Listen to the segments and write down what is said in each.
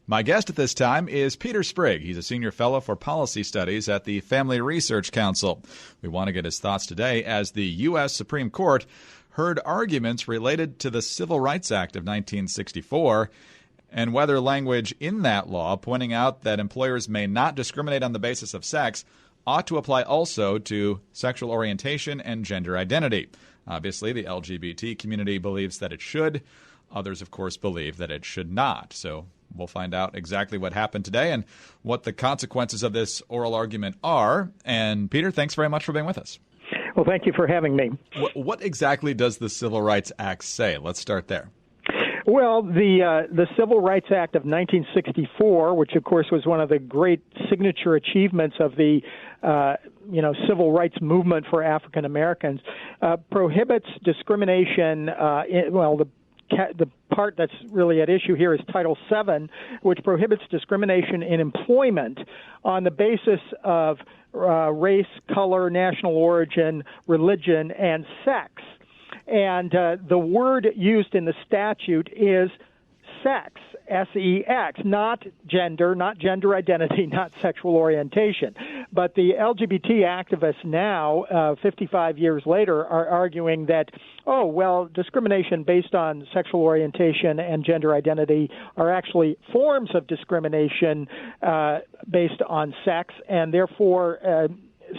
My guest at this time is Peter Sprigg. He's a senior fellow for policy studies at the Family Research Council. We want to get his thoughts today as the U.S. Supreme Court heard arguments related to the Civil Rights Act of 1964 and whether language in that law pointing out that employers may not discriminate on the basis of sex ought to apply also to sexual orientation and gender identity. Obviously, the LGBT community believes that it should. Others, of course, believe that it should not. So we'll find out exactly what happened today and what the consequences of this oral argument are. And Peter, thanks very much for being with us. Well, thank you for having me. What exactly does the Civil Rights Act say? Let's start there. Well, the Civil Rights Act of 1964, which of course was one of the great signature achievements of the civil rights movement for African Americans, prohibits discrimination. The part that's really at issue here is Title VII, which prohibits discrimination in employment on the basis of race, color, national origin, religion, and sex. And the word used in the statute is sex, S-E-X, not gender identity, not sexual orientation. But the LGBT activists now, 55 years later, are arguing that, discrimination based on sexual orientation and gender identity are actually forms of discrimination based on sex, and therefore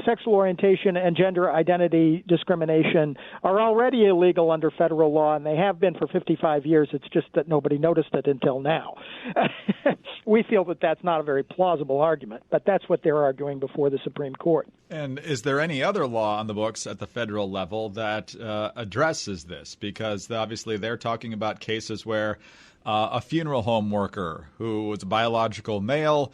sexual orientation and gender identity discrimination are already illegal under federal law, and they have been for 55 years. It's just that nobody noticed it until now. We feel that that's not a very plausible argument, but that's what they're arguing before the Supreme Court. And is there any other law on the books at the federal level that addresses this? Because obviously they're talking about cases where a funeral home worker who was a biological male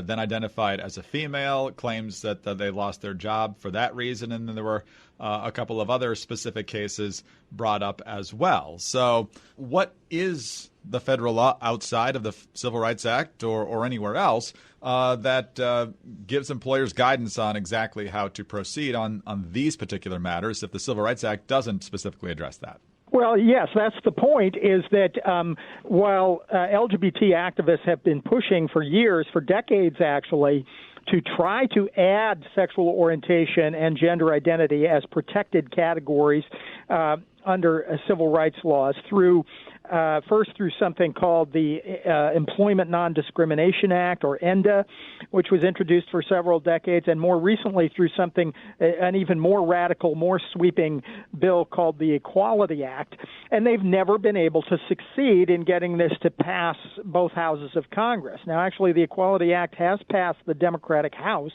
then identified as a female, claims that they lost their job for that reason. And then there were a couple of other specific cases brought up as well. So what is the federal law outside of the Civil Rights Act or anywhere else that gives employers guidance on exactly how to proceed on these particular matters if the Civil Rights Act doesn't specifically address that? Well, yes, that's the point, is that while LGBT activists have been pushing for years, for decades actually, to try to add sexual orientation and gender identity as protected categories under civil rights laws first through something called the Employment Non-Discrimination Act, or ENDA, which was introduced for several decades, and more recently through an even more radical, more sweeping bill called the Equality Act. And they've never been able to succeed in getting this to pass both houses of Congress. Now, actually, the Equality Act has passed the Democratic House,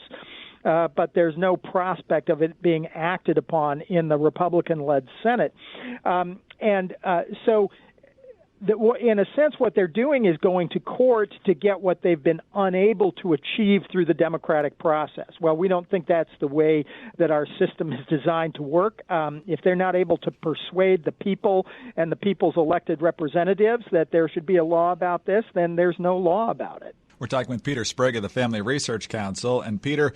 but there's no prospect of it being acted upon in the Republican-led Senate. So in a sense, what they're doing is going to court to get what they've been unable to achieve through the democratic process. Well, we don't think that's the way that our system is designed to work. If they're not able to persuade the people and the people's elected representatives that there should be a law about this, then there's no law about it. We're talking with Peter Sprigg of the Family Research Council. And Peter,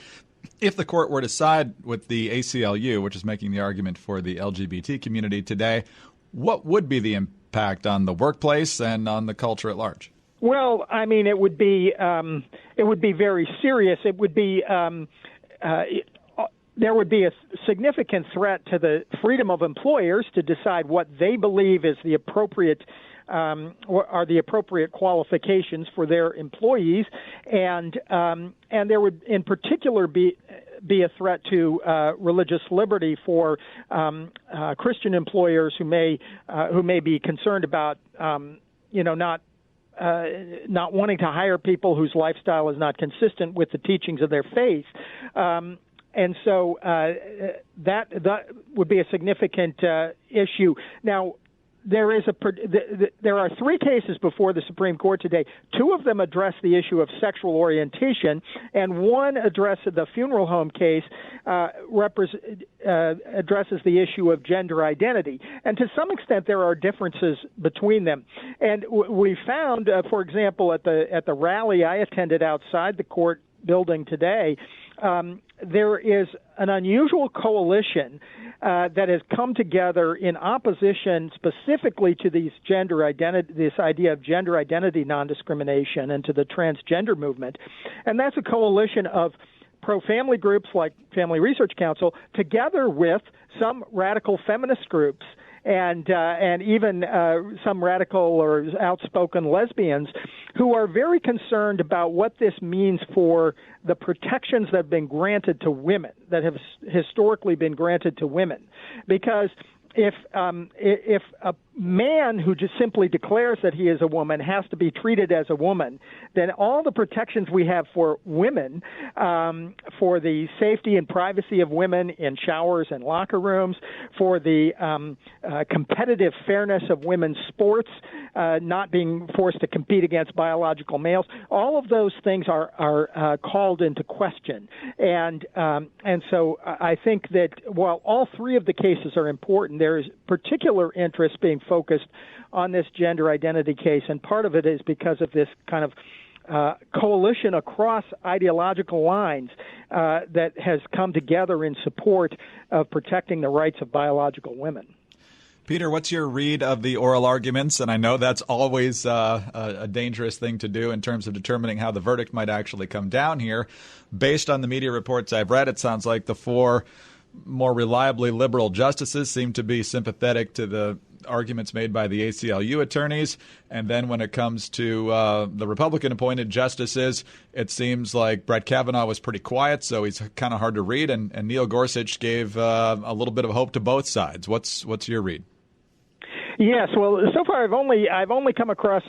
if the court were to side with the ACLU, which is making the argument for the LGBT community today, what would be the impact on the workplace and on the culture at large? Well, I mean, it would be very serious. It would be there would be a significant threat to the freedom of employers to decide what they believe is the appropriate qualifications for their employees, and there would in particular be a threat to religious liberty for Christian employers who may be concerned about not wanting to hire people whose lifestyle is not consistent with the teachings of their faith. And so that would be a significant issue. Now, there are three cases before the Supreme Court today. Two of them address the issue of sexual orientation, and one addresses the funeral home case addresses the issue of gender identity. And to some extent, there are differences between them. And we found, for example, at the rally I attended outside the court building today, there is an unusual coalition that has come together in opposition specifically to this idea of gender identity non-discrimination and to the transgender movement. And that's a coalition of pro-family groups like Family Research Council together with some radical feminist groups and even some radical or outspoken lesbians who are very concerned about what this means for the protections that have been granted to women, that have historically been granted to women. Because if a man who just simply declares that he is a woman has to be treated as a woman, then all the protections we have for women, for the safety and privacy of women in showers and locker rooms, for the competitive fairness of women's sports, not being forced to compete against biological males, all of those things are called into question. And so I think that while all three of the cases are important, there is particular interest being focused on this gender identity case, and part of it is because of this kind of coalition across ideological lines that has come together in support of protecting the rights of biological women. Peter, what's your read of the oral arguments? And I know that's always a dangerous thing to do in terms of determining how the verdict might actually come down here. Based on the media reports I've read, it sounds like the four more reliably liberal justices seem to be sympathetic to the arguments made by the ACLU attorneys. And then when it comes to the Republican-appointed justices, it seems like Brett Kavanaugh was pretty quiet, so he's kind of hard to read. And Neil Gorsuch gave a little bit of hope to both sides. What's your read? Yes, well, so far I've only come across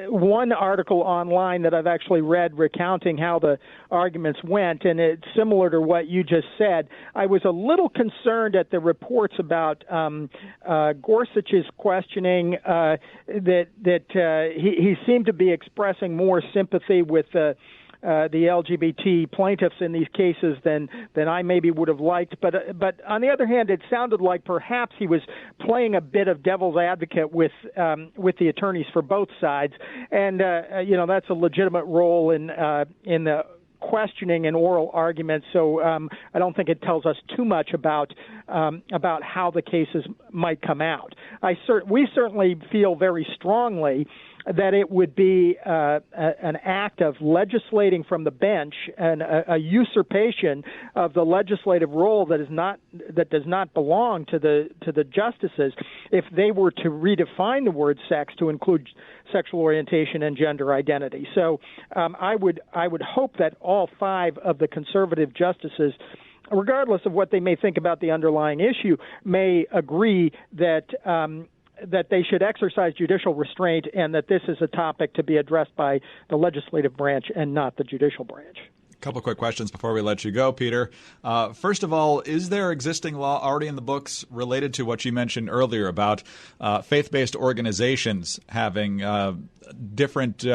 one article online that I've actually read recounting how the arguments went, and it's similar to what you just said. I was a little concerned at the reports about Gorsuch's questioning that he seemed to be expressing more sympathy with the LGBT plaintiffs in these cases than I maybe would have liked. But on the other hand, it sounded like perhaps he was playing a bit of devil's advocate with the attorneys for both sides, and that's a legitimate role in the questioning and oral arguments. So I don't think it tells us too much about how the cases might come out. We certainly feel very strongly that it would be an act of legislating from the bench and a usurpation of the legislative role that does not belong to the justices if they were to redefine the word sex to include sexual orientation and gender identity. So I would hope that all five of the conservative justices, regardless of what they may think about the underlying issue, may agree that they should exercise judicial restraint and that this is a topic to be addressed by the legislative branch and not the judicial branch. A couple quick questions before we let you go, Peter. First of all, is there existing law already in the books related to what you mentioned earlier about faith-based organizations having different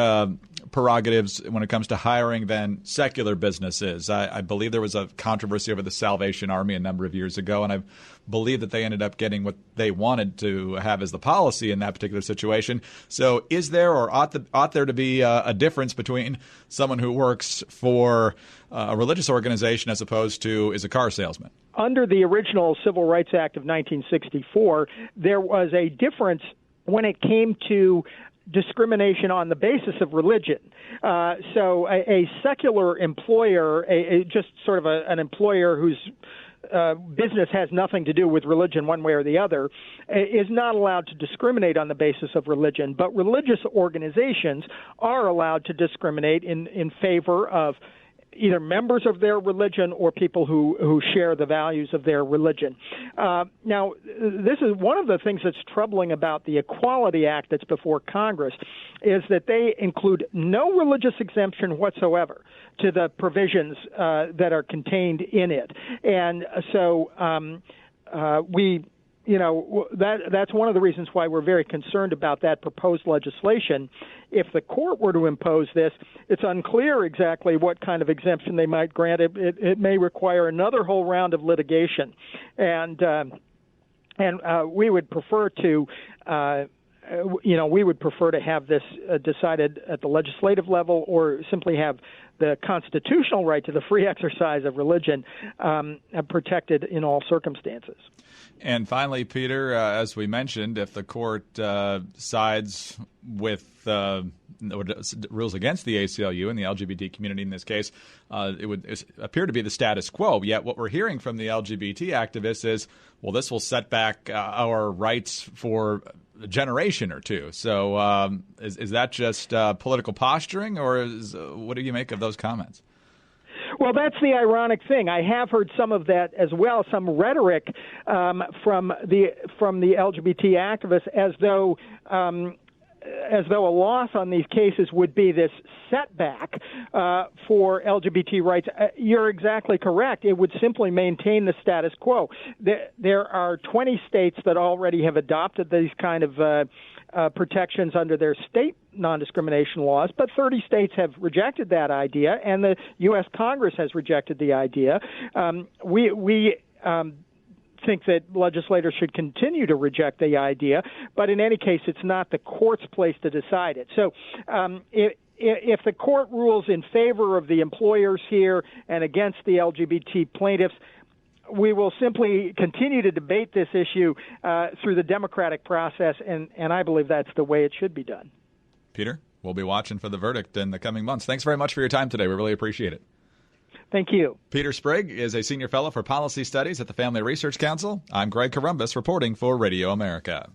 prerogatives when it comes to hiring than secular businesses? I believe there was a controversy over the Salvation Army a number of years ago, and I believe that they ended up getting what they wanted to have as the policy in that particular situation. So is there or ought there to be a difference between someone who works for a religious organization as opposed to is a car salesman? Under the original Civil Rights Act of 1964, there was a difference when it came to discrimination on the basis of religion. So a secular employer, just sort of an employer whose business has nothing to do with religion one way or the other, is not allowed to discriminate on the basis of religion. But religious organizations are allowed to discriminate in favor of either members of their religion or people who share the values of their religion. Now, this is one of the things that's troubling about the Equality Act that's before Congress, is that they include no religious exemption whatsoever to the provisions that are contained in it. And so that's one of the reasons why we're very concerned about that proposed legislation. If the court were to impose this, it's unclear exactly what kind of exemption they might grant. It may require another whole round of litigation, and we would prefer to we would prefer to have this decided at the legislative level, or simply have the constitutional right to the free exercise of religion protected in all circumstances. And finally, Peter, as we mentioned, if the court sides with rules against the ACLU and the LGBT community in this case, it would appear to be the status quo. Yet what we're hearing from the LGBT activists is, well, this will set back our rights for a generation or two. So is that just political posturing, or what do you make of those comments? Well, that's the ironic thing. I have heard some of that as well, some rhetoric from the LGBT activists, as though a loss on these cases would be this setback for LGBT rights. You're exactly correct. It would simply maintain the status quo. There are 20 states that already have adopted these kind of protections under their state non-discrimination laws, but 30 states have rejected that idea, and the U.S. Congress has rejected the idea. We think that legislators should continue to reject the idea, but in any case, it's not the court's place to decide it. So if the court rules in favor of the employers here and against the LGBT plaintiffs, we will simply continue to debate this issue through the democratic process, and I believe that's the way it should be done. Peter, we'll be watching for the verdict in the coming months. Thanks very much for your time today. We really appreciate it. Thank you. Peter Sprigg is a senior fellow for policy studies at the Family Research Council. I'm Greg Columbus reporting for Radio America.